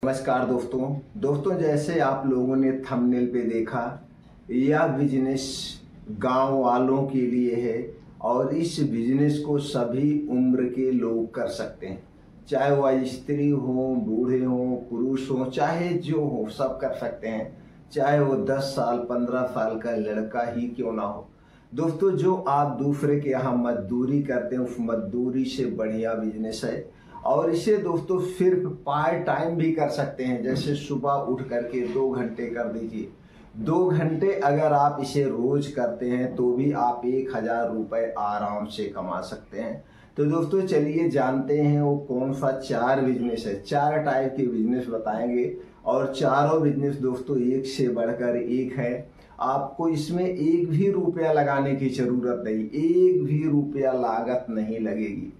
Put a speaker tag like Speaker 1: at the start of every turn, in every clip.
Speaker 1: नमस्कार दोस्तों जैसे आप लोगों ने थंबनेल पे देखा, यह बिजनेस गांव वालों के लिए है और इस बिजनेस को सभी उम्र के लोग कर सकते हैं। चाहे वह स्त्री हो, बूढ़े हो, पुरुष हो, चाहे जो हो सब कर सकते हैं। चाहे वो 10 साल 15 साल का लड़का ही क्यों ना हो। दोस्तों, जो आप दूसरे के यहाँ मजदूरी करते हैं उस मजदूरी से बढ़िया बिजनेस है और इसे दोस्तों सिर्फ पार्ट टाइम भी कर सकते हैं। जैसे सुबह उठ करके 2 घंटे कर दीजिए। 2 घंटे अगर आप इसे रोज करते हैं तो भी आप 1000 रुपये आराम से कमा सकते हैं। तो दोस्तों चलिए जानते हैं वो कौन सा 4 बिजनेस है। 4 टाइप के बिजनेस बताएंगे और चारों बिजनेस दोस्तों एक से बढ़कर एक है। आपको इसमें एक भी रुपया लगाने की जरूरत नहीं, एक भी रुपया लागत नहीं लगेगी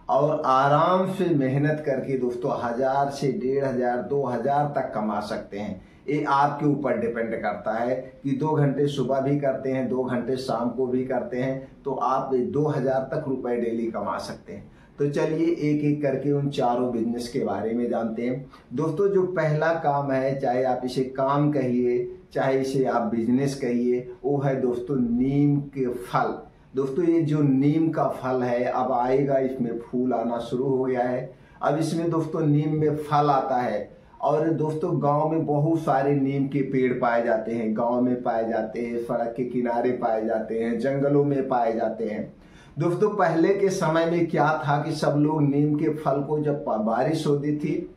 Speaker 1: और आराम से मेहनत करके दोस्तों 1000 से 1500 2000 तक कमा सकते हैं। ये आपके ऊपर डिपेंड करता है कि 2 घंटे सुबह भी करते हैं, 2 घंटे शाम को भी करते हैं तो आप 2000 तक रुपए डेली कमा सकते हैं। तो चलिए एक एक करके उन चारों बिजनेस के बारे में जानते हैं। दोस्तों जो पहला काम है, चाहे आप इसे काम कहिए चाहे इसे आप बिजनेस कहिए, वो है दोस्तों नीम के फल। दोस्तों ये जो नीम का फल है अब आएगा, इसमें फूल आना शुरू हो गया है। अब इसमें दोस्तों नीम में फल आता है और दोस्तों गांव में बहुत सारे नीम के पेड़ पाए जाते हैं। गांव में पाए जाते हैं, सड़क के किनारे पाए जाते हैं, जंगलों में पाए जाते हैं। दोस्तों पहले के समय में क्या था कि सब लोग नीम के फल को जब बारिश होती थी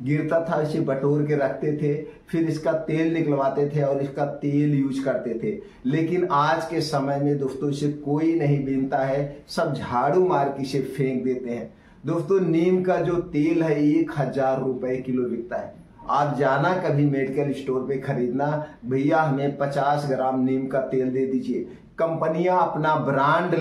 Speaker 1: गिरता था इसे बटोर के रखते थे, फिर इसका तेल निकलवाते थे और इसका तेल यूज करते थे। लेकिन आज के समय में दोस्तों इसे कोई नहीं बीनता है, सब झाड़ू मार के इसे फेंक देते हैं। दोस्तों नीम का जो तेल है 1000 रुपए किलो बिकता है। आप जाना कभी मेडिकल स्टोर पे खरीदना, भैया हमें 50 ग्राम नीम का तेल दे दीजिए। कंपनियां अपना ब्रांड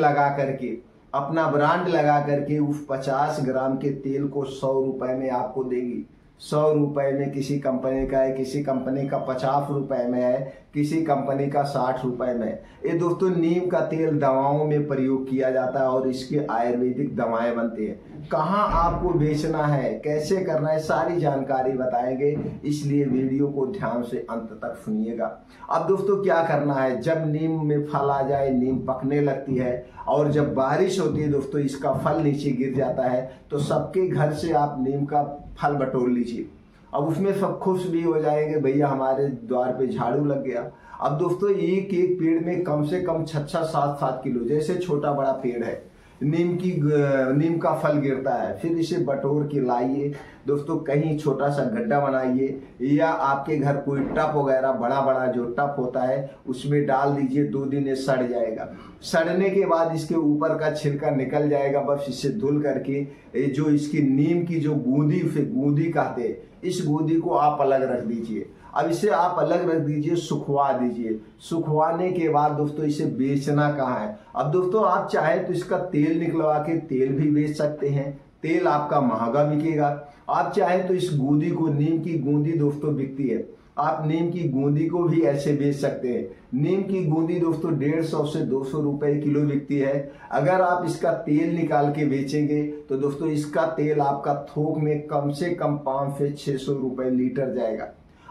Speaker 1: लगा करके उस 50 ग्राम के तेल को 100 रुपए में आपको देगी। 100 रुपए में किसी कंपनी का है, किसी कंपनी का 50 रुपए में है, किसी कंपनी का 60 रुपए में। ये दोस्तों नीम का तेल दवाओं में प्रयोग किया जाता है और इसके आयुर्वेदिक दवाएं बनती है। कहाँ आपको बेचना है, कैसे करना है, सारी जानकारी बताएंगे, इसलिए वीडियो को ध्यान से अंत तक सुनिएगा। अब दोस्तों क्या करना है, जब नीम में फल आ जाए, नीम पकने लगती है और जब बारिश होती है दोस्तों इसका फल नीचे गिर जाता है तो सबके घर से आप नीम का फल बटोर लीजिए। अब उसमें सब खुश भी हो जाएंगे, भैया हमारे द्वार पे झाड़ू लग गया। अब दोस्तों एक एक पेड़ में कम से कम 6-6 7-7 किलो, जैसे छोटा बड़ा पेड़ है, नीम का फल गिरता है। फिर इसे बटोर के लाइए दोस्तों, कहीं छोटा सा गड्ढा बनाइए या आपके घर कोई टप वगैरह बड़ा जो टप होता है उसमें डाल दीजिए। 2 दिन ये सड़ जाएगा। सड़ने के बाद इसके ऊपर का छिलका निकल जाएगा। बस इसे धुल करके जो इसकी नीम की जो गूंदी, उसे गूंदी कहते हैं, इस गूंदी को आप अलग रख दीजिए। अब इसे आप अलग रख दीजिए, सुखवा दीजिए। सुखवाने के बाद दोस्तों इसे बेचना कहाँ है। अब दोस्तों आप चाहे तो इसका तेल निकलवा के तेल भी बेच सकते हैं, तेल आपका महंगा बिकेगा। आप चाहे तो इस गूंदी को, नीम की गूंदी दोस्तों बिकती है, आप नीम की गूंदी को भी ऐसे बेच सकते हैं। नीम की गूंदी दोस्तों 150 से 200 रुपए किलो बिकती है। अगर आप इसका तेल निकाल के बेचेंगे तो दोस्तों इसका तेल आपका थोक में कम से कम 500 से 600 रुपए लीटर जाएगा।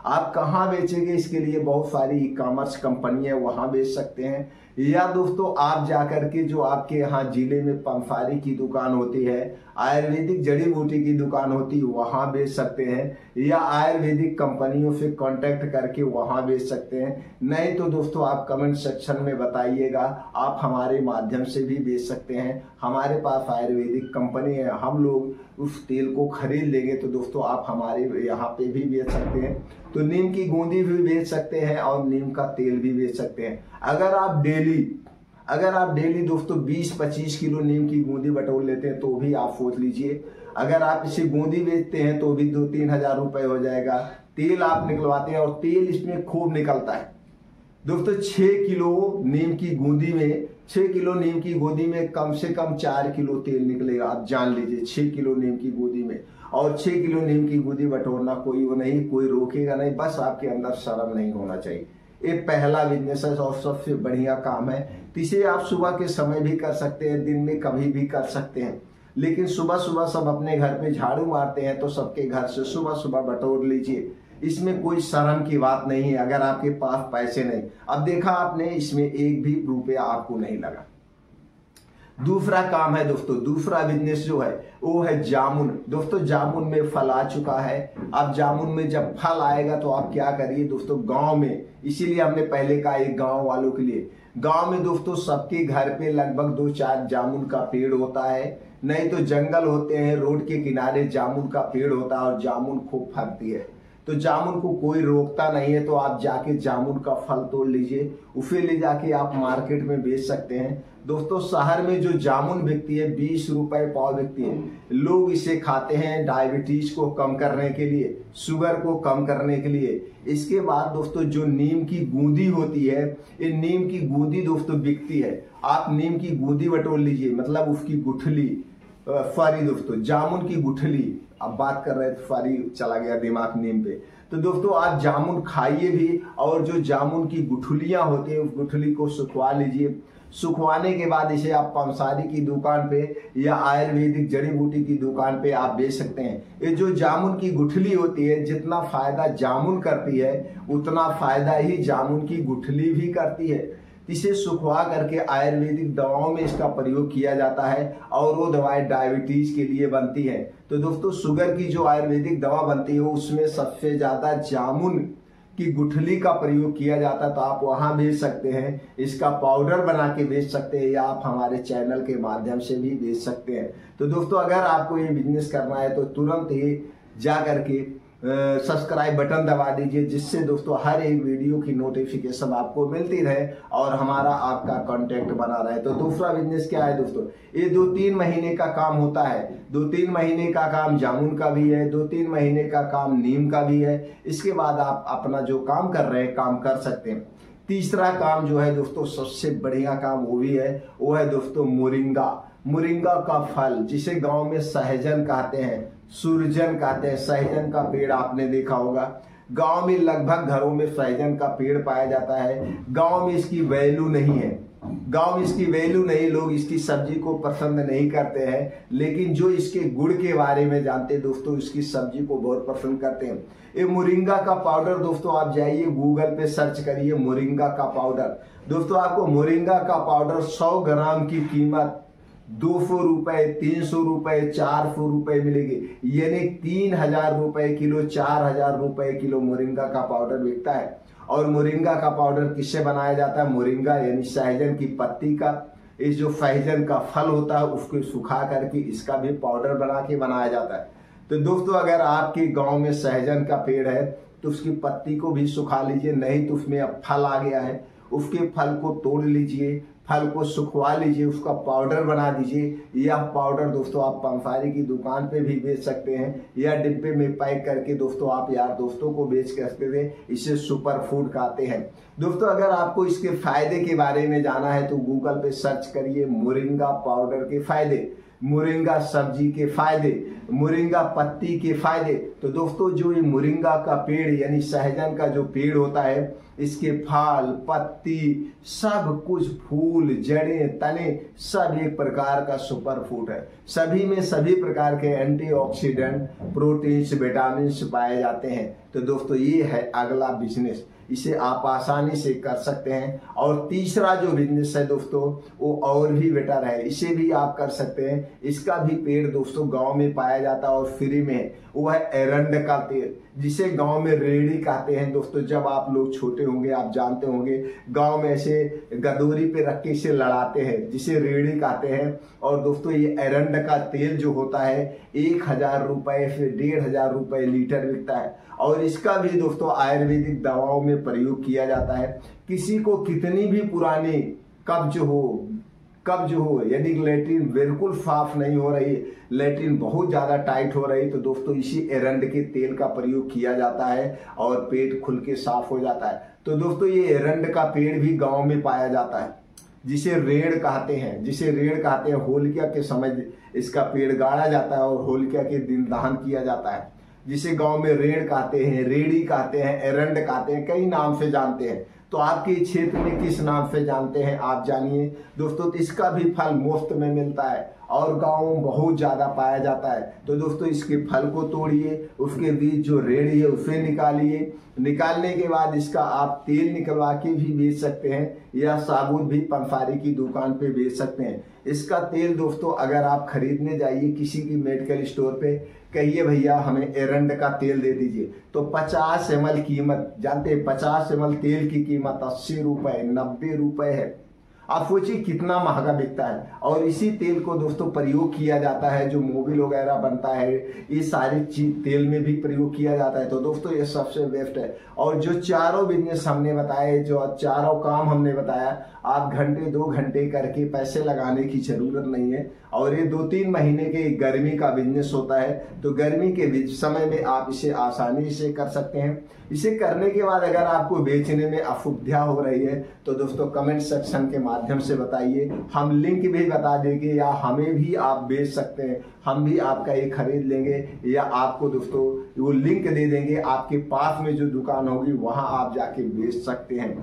Speaker 1: आप कहाँ बेचेंगे, इसके लिए बहुत सारी ई-कॉमर्स कंपनी है, वहां बेच सकते हैं। या दोस्तों आप जाकर के जो आपके यहाँ जिले में पंसारी की दुकान होती है, आयुर्वेदिक जड़ी बूटी की दुकान होती है, वहां बेच सकते हैं। या आयुर्वेदिक कंपनियों से कांटेक्ट करके वहां बेच सकते हैं। नहीं तो दोस्तों आप कमेंट सेक्शन में बताइएगा, आप हमारे माध्यम से भी बेच सकते हैं। हमारे पास आयुर्वेदिक कंपनी है, हम लोग उस तेल को खरीद लेंगे तो दोस्तों आप हमारे यहाँ पे भी बेच सकते हैं। तो नीम की गूंदी भी बेच सकते हैं और नीम का तेल भी बेच सकते हैं। अगर आप डेली दोस्तों 20-25 किलो नीम की गूंदी बटोर लेते हैं तो भी आप सोच लीजिए, अगर आप इसे गूंदी बेचते हैं तो भी 2-3 हजार रुपए हो जाएगा। तेल आप निकलवाते हैं और तेल इसमें खूब निकलता है दोस्तों। 6 किलो नीम की गूंदी में कम से कम 4 किलो तेल निकलेगा। आप जान लीजिए 6 किलो नीम की गूंदी में, और 6 किलो नीम की गूंदी बटोरना कोई वो नहीं, कोई रोकेगा नहीं, बस आपके अंदर शर्म नहीं होना चाहिए। ये पहला बिजनेस है और सबसे बढ़िया काम है। इसे आप सुबह के समय भी कर सकते हैं, दिन में कभी भी कर सकते हैं। लेकिन सुबह सुबह सब अपने घर पे झाड़ू मारते हैं, तो सबके घर से सुबह सुबह बटोर लीजिए। इसमें कोई शर्म की बात नहीं है अगर आपके पास पैसे नहीं। अब देखा आपने, इसमें एक भी रुपया आपको नहीं लगा। दूसरा काम है दोस्तों, दूसरा बिजनेस जो है वो है जामुन। दोस्तों जामुन में फल आ चुका है। अब जामुन में जब फल आएगा तो आप क्या करिए दोस्तों, गांव में, इसीलिए हमने पहले कहा एक गांव वालों के लिए, गांव में दोस्तों सबके घर पे लगभग 2-4 जामुन का पेड़ होता है, नहीं तो जंगल होते हैं, रोड के किनारे जामुन का पेड़ होता है और जामुन खूब फलती है। तो जामुन को कोई रोकता नहीं है, तो आप जाके जामुन का फल तोड़ लीजिए, उसे ले जाके आप मार्केट में बेच सकते हैं। दोस्तों शहर में जो जामुन बिकती है 20 रुपए पाव बिकती है। लोग इसे खाते हैं डायबिटीज को कम करने के लिए, शुगर को कम करने के लिए। इसके बाद दोस्तों जो नीम की गूंदी होती है, ये नीम की गूंदी दोस्तों बिकती है। आप नीम की गूंदी बटोर लीजिए, मतलब उसकी गुठली, फरी दोस्तों, जामुन की गुठली, अब बात कर रहे थे फरी चला गया दिमाग नीम पे। तो दोस्तों आप जामुन खाइए भी, और जो जामुन की गुठलियां होती है उस गुठली को सुखवा लीजिए। सुखवाने के बाद इसे आप पंसारी की दुकान पे या आयुर्वेदिक जड़ी बूटी की दुकान पे आप बेच सकते हैं। ये जो जामुन की गुठली होती है, जितना फायदा जामुन करती है उतना फायदा ही जामुन की गुठली भी करती है। इसे सुखवा करके आयुर्वेदिक दवाओं में इसका प्रयोग किया जाता है, और वो दवाएं डायबिटीज के लिए बनती है। तो दोस्तों शुगर की जो आयुर्वेदिक दवा बनती है उसमें सबसे ज्यादा जामुन की गुठली का प्रयोग किया जाता है। तो आप वहां बेच सकते हैं, इसका पाउडर बना के बेच सकते हैं, या आप हमारे चैनल के माध्यम से भी बेच सकते हैं। तो दोस्तों अगर आपको ये बिजनेस करना है तो तुरंत ही जा करके सब्सक्राइब बटन दबा दीजिए, जिससे दोस्तों हर एक वीडियो की नोटिफिकेशन आपको मिलती रहे और हमारा आपका कांटेक्ट बना रहे। तो दूसरा बिजनेस क्या है दोस्तों, ये 2-3 महीने का काम होता है। 2-3 महीने का काम जामुन का भी है, 2-3 महीने का काम नीम का भी है। इसके बाद आप अपना जो काम कर रहे हैं काम कर सकते हैं। तीसरा काम जो है दोस्तों सबसे बढ़िया काम वो भी है, वो है दोस्तों मोरिंगा। मोरिंगा का फल, जिसे गांव में सहजन कहते हैं, सुरजन कहते हैं। सहजन का पेड़ आपने देखा होगा, गांव में लगभग घरों में सहजन का पेड़ पाया जाता है। गांव में इसकी वैल्यू नहीं है, गांव में इसकी वैल्यू नहीं, लोग इसकी सब्जी को पसंद नहीं करते हैं, लेकिन जो इसके गुण के बारे में जानते हैं दोस्तों इसकी सब्जी को बहुत पसंद करते हैं। ये मोरिंगा का पाउडर दोस्तों, आप जाइए गूगल पे सर्च करिए मोरिंगा का पाउडर। दोस्तों आपको मोरिंगा का पाउडर 100 ग्राम की कीमत 200 रुपए, 300 रुपए, 400 रुपए मिलेगी, यानी 3000 रुपए किलो, 4000 रुपए किलो मोरिंगा का पाउडर बिकता है। और मोरिंगा का पाउडर किससे बनाया जाता है, मोरिंगा यानी सहजन की पत्ती का, इस जो सहजन का फल होता है उसको सुखा करके इसका भी पाउडर बना के बनाया जाता है। तो दोस्तों अगर आपके गांव में सहजन का पेड़ है तो उसकी पत्ती को भी सुखा लीजिए, नहीं तो उसमें अब फल आ गया है, उसके फल को तोड़ लीजिए, फल को सुखवा लीजिए, उसका पाउडर बना दीजिए। यह पाउडर दोस्तों आप पंसारी की दुकान पे भी बेच सकते हैं, या डिब्बे में पैक करके दोस्तों आप यार दोस्तों को बेच सकते हैं। इसे सुपर फूड कहते हैं। दोस्तों अगर आपको इसके फायदे के बारे में जाना है तो गूगल पे सर्च करिए मोरिंगा पाउडर के फायदे, मोरिंगा सब्जी के फायदे, मोरिंगा पत्ती के फायदे। तो दोस्तों जो ये मोरिंगा का पेड़ यानी सहजन का जो पेड़ होता है, इसके फल, पत्ती, सब कुछ, फूल, जड़ें, तने, सब एक प्रकार का सुपर फूड है। सभी में सभी प्रकार के एंटीऑक्सीडेंट, प्रोटीन्स, विटामिन्स पाए जाते हैं। तो दोस्तों ये है अगला बिजनेस, इसे आप आसानी से कर सकते हैं। और तीसरा जो बिजनेस है दोस्तों वो और भी बेटर है, इसे भी आप कर सकते हैं। इसका भी पेड़ दोस्तों गांव में पाया जाता है और फ्री में, वो है एरंड का तेल, जिसे गांव में रेड़ी कहते हैं। दोस्तों जब आप लोग छोटे होंगे आप जानते होंगे, गांव में ऐसे गदोरी पे रख के इसे लड़ाते हैं, जिसे रेड़ी कहते हैं। और दोस्तों ये एरंड का तेल जो होता है 1000 रुपए से 1500 रुपए लीटर बिकता है, और इसका भी दोस्तों आयुर्वेदिक दवाओं में प्रयोग किया जाता है। किसी को कितनी भी पुरानी कब्ज हो यदि लेट्रिन बिल्कुल साफ नहीं हो रही, लेट्रिन बहुत ज्यादा टाइट हो रही, तो दोस्तों इसी एरंड के तेल का प्रयोग किया जाता है और पेट खुल के साफ हो जाता है। तो दोस्तों ये एरंड का पेड़ भी गांव में पाया जाता है, जिसे रेड़ कहते हैं, होलिका के समय इसका पेड़ गाड़ा जाता है और होलिका के दिन दहन किया जाता है, जिसे गांव में रेड़ कहते हैं, रेड़ी कहते हैं, एरंड कहते हैं, कई नाम से जानते हैं। तो आपके क्षेत्र में किस नाम से जानते हैं आप जानिए दोस्तों। तो इसका भी फल मुफ्त में मिलता है और गाँव में बहुत ज़्यादा पाया जाता है। तो दोस्तों इसके फल को तोड़िए, उसके बीज जो रेडी है उसे निकालिए। निकालने के बाद इसका आप तेल निकलवा के भी बेच सकते हैं या साबुत भी पंसारी की दुकान पे बेच सकते हैं। इसका तेल दोस्तों अगर आप खरीदने जाइए किसी की मेडिकल स्टोर पे, कहिए भैया हमें एरंड का तेल दे दीजिए, तो 50 ml कीमत, जानते हैं 50 ml तेल की कीमत 80 रुपए 90 रुपए है। आप सोचिए कितना महंगा बिकता है। और इसी तेल को दोस्तों प्रयोग किया जाता है, जो मोबिल वगैरह बनता है ये सारी चीज तेल में भी प्रयोग किया जाता है। तो दोस्तों ये सबसे बेस्ट है। और जो चारों बिजनेस हमने बताए, जो चारों काम हमने बताया, आप घंटे 2 घंटे करके पैसे लगाने की जरूरत नहीं है। और ये 2-3 महीने के गर्मी का बिजनेस होता है, तो गर्मी के समय में आप इसे आसानी से कर सकते हैं। इसे करने के बाद अगर आपको बेचने में असुविधा हो रही है तो दोस्तों कमेंट सेक्शन के माध्यम से बताइए, हम लिंक भी बता देंगे, या हमें भी आप बेच सकते हैं, हम भी आपका ये खरीद लेंगे, या आपको दोस्तों वो लिंक दे देंगे, आपके पास में जो दुकान होगी वहां आप जाके बेच सकते हैं।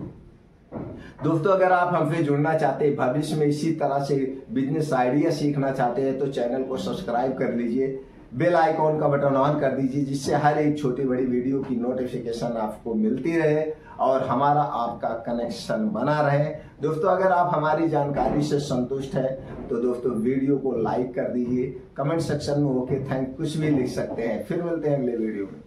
Speaker 1: दोस्तों अगर आप हमसे जुड़ना चाहते हैं, भविष्य में इसी तरह से बिजनेस आइडिया सीखना चाहते हैं, तो चैनल को सब्सक्राइब कर लीजिए, बेल आइकॉन का बटन ऑन कर दीजिए, जिससे हर एक छोटी बड़ी वीडियो की नोटिफिकेशन आपको मिलती रहे और हमारा आपका कनेक्शन बना रहे। दोस्तों अगर आप हमारी जानकारी से संतुष्ट है तो दोस्तों वीडियो को लाइक कर दीजिए, कमेंट सेक्शन में ओके थैंक कुछ भी लिख सकते हैं। फिर मिलते हैं अगले वीडियो में।